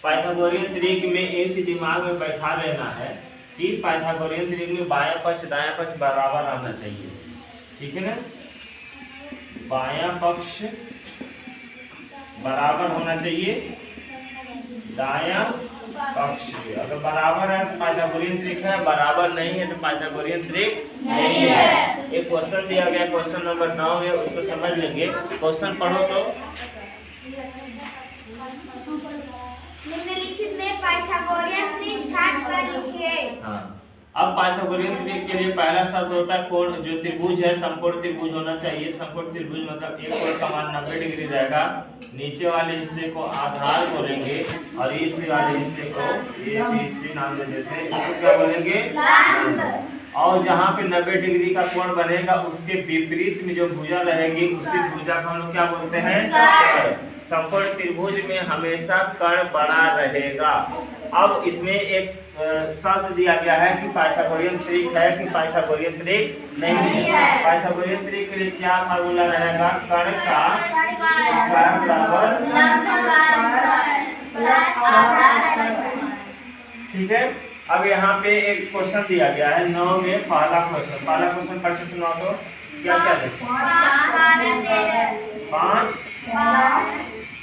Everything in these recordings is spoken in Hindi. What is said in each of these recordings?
पाइथागोरियन त्रिक में एक चीज दिमाग में बैठा लेना है कि पाइथागोरियन त्रिक में बायां पक्ष दायां पक्ष बराबर आना चाहिए। ठीक है ना, बायां पक्ष बराबर होना चाहिए दायां पक्ष के। अगर बराबर है तो पाइथागोरियन त्रिक है, बराबर नहीं है तो पाइथागोरियन त्रिक नहीं है। एक क्वेश्चन दिया गया, क्वेश्चन नंबर 9 है, उसको समझ लेंगे। क्वेश्चन पढ़ो तो। निम्नलिखित में पाइथागोरियन त्रिक छाट कर लिखिए। हाँ, अब पाइथागोरियन त्रिक के लिए पहला शर्त होता है कोण जो त्रिभुज है समकोण त्रिभुज होना चाहिए। समकोण त्रिभुज मतलब एक कोण का मान 90 डिग्री रहेगा, नीचे वाले हिस्से को आधार बोलेंगे और इस वाले हिस्से को ABC नाम दे देते हैं। इसको क्या बोलेंगे? और जहाँ पे 90 डिग्री का कोण बनेगा उसके विपरीत में जो भुजा रहेगी उसी भुजा को हम लोग क्या बोलते हैं? समकोण त्रिभुज में हमेशा कर्ण बड़ा रहेगा। अब इसमें एक शब्द दिया गया है कि पाइथागोरियन त्रिक है कि पाइथागोरियन त्रिक नहीं है। पाइथागोरियन त्रिक के लिए क्या फार्मूला रहेगा? कर्ण का स्क्वायर बराबर। ठीक है, अब यहाँ पे एक क्वेश्चन दिया गया है 9 में पहला क्वेश्चन पढ़ के सुनाओ तो। क्या क्या देखें? 5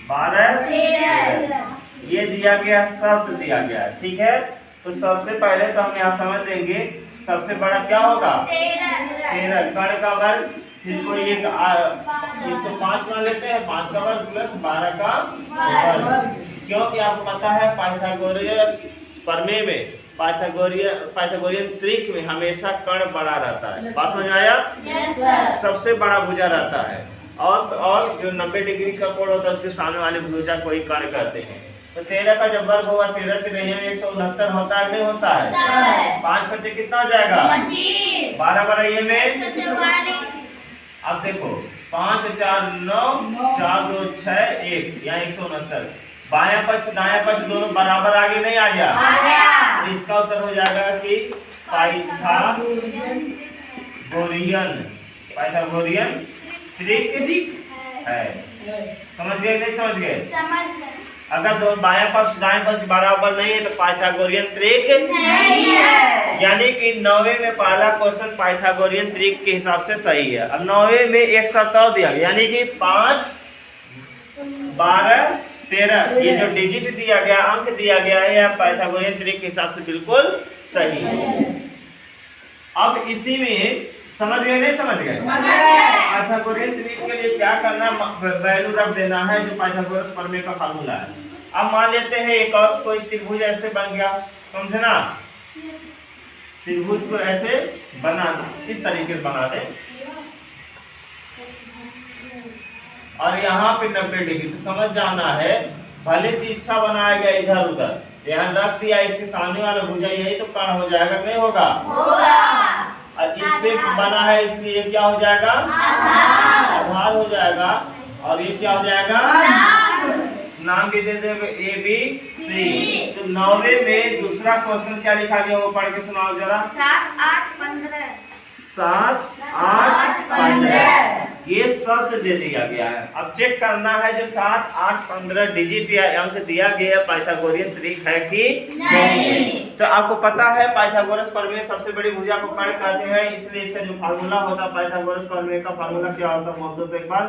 12 13 ये दिया गया, शब्द दिया गया है। ठीक है, तो सबसे पहले तो हम यहाँ समझ लेंगे सबसे बड़ा क्या होगा? 13 कर्ण का वर्ग। फिर कोई एक इसको 5 मान लेते हैं, 5 का वर्ग प्लस 12 का वर्ग। क्योंकि आपको पता है पाइथागोरियन प्रमेय में पाइथागोरियन त्रिक में हमेशा कर्ण बड़ा रहता है। बात समझ आया? सबसे बड़ा भुजा रहता है और जो 90 डिग्री का कोण होता है उसके सामने वाले भुजा को ही कर्ण कहते हैं। तो 13 का जब वर्ग होगा 13 13 में 169 होता है, नहीं होता है? 5 बचे कितना हो जाएगा? 12 12 में। अब देखो 5 4 9 4 2 6 1 यहाँ 169। बायां पक्ष दायां पक्ष दोनों बराबर आगे नहीं आ गया? तो इसका उत्तर हो जाएगा कि पाइथागोरियन त्रिक है। समझ गए नहीं समझ गए? अगर दो बायां पक्ष दाएं पक्ष बराबर नहीं है तो पाइथागोरियन त्रिक नहीं है। यानी कि 9वें में पहला क्वेश्चन पाइथागोरियन त्रिक के हिसाब से सही है। अब 9वें में एक शर्त और दिया गया, यानी कि 5 12 13 ये जो डिजिट दिया गया, अंक दिया गया है, यह पाइथागोरियन त्रिक के हिसाब से बिल्कुल सही है। अब इसी में समझ गए नहीं समझ गए? पाइथागोरियन त्रिक के लिए क्या करना, वैल्यू रख देना है जो पाइथागोरस प्रमेय का फार्मूला है। अब मान लेते हैं एक और कोई त्रिभुज ऐसे बन गया, समझना, त्रिभुज को ऐसे बनाना, इस तरीके से बना दे और यहाँ पे 90 डिग्री। तो समझ जाना है भले तिरछा बनाया गया इधर उधर, यहाँ रख दिया, इसके सामने वाला भुजा यही तो कर्ण हो जाएगा, नहीं होगा? और इस पे बना है इसलिए क्या हो जाएगा? आधार हो जाएगा। और ये क्या हो जाएगा? नाम भी दे देंगे ABC। तो 9वें में दूसरा क्वेश्चन क्या लिखा गया वो पढ़ के सुनाओ जरा। 7 8 15 7 8 15 ये शब्द दे दिया गया है। अब चेक करना है जो 7 8 15 डिजिट या अंक दिया गया पाइथागोरियन त्रिक है कि नहीं। तो आपको पता है पाइथागोरस प्रमेय सबसे बड़ी भुजा को कर्ण कहते हैं, इसलिए इसका जो फार्मूला होता है पाइथागोरस प्रमेय का फार्मूला क्या होता है बोल दो तो एक बार।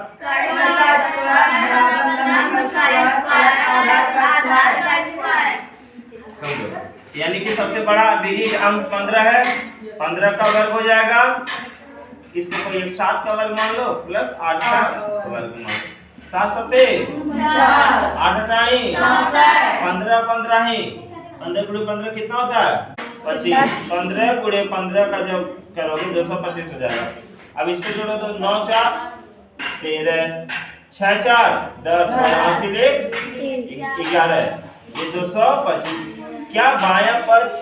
समझो, यानी कि सबसे बड़ा डिजिट अंक 15 है, 15 का वर्ग हो जाएगा, इसको कोई एक 7 का वर्ग मान लो प्लस 8 का वर्ग मान लो। 7 7 8 8 15 15 ही 15 गुणे 15 कितना होता है? 25। 15 गुणे 15 का जब करोगे 225 हो जाएगा। अब इसको जोड़ो तो 9 4 13 6 4 10 80 ले 11 ये 225। क्या बायां पक्ष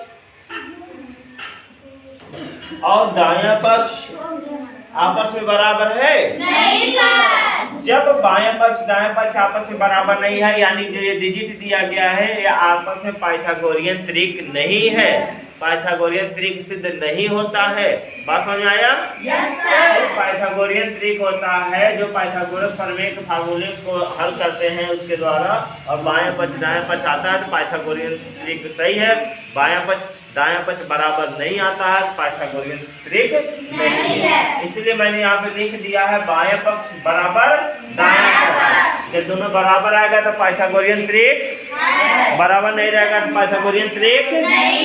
और दायां पक्ष आपस में बराबर है? नहीं सर। जब बायां पक्ष दायां पक्ष आपस में बराबर नहीं है, यानी जो ये डिजिट दिया गया है ये आपस में पाइथागोरियन त्रिक नहीं है। पाइथागोरियन त्रिक सिद्ध नहीं होता है। बात समझ में आया? Yes sir. पाइथागोरियन त्रिक होता है जो पाइथागोरस प्रमेय के फार्मूले को हल करते हैं उसके द्वारा, और बाएं पक्ष दाएं पक्ष आता है तो पाइथागोरियन त्रिक सही है। बायां पक्ष दायां पक्ष बराबर नहीं आता है, पाइथागोरियन त्रिक नहीं है। इसलिए मैंने यहाँ पे लिख दिया है बायां पक्ष बराबर दायां पक्ष। जब दोनों बराबर आएगा तो पाइथागोरियन त्रिक, बराबर नहीं रहेगा तो पाइथागोरियन त्रिक नहीं।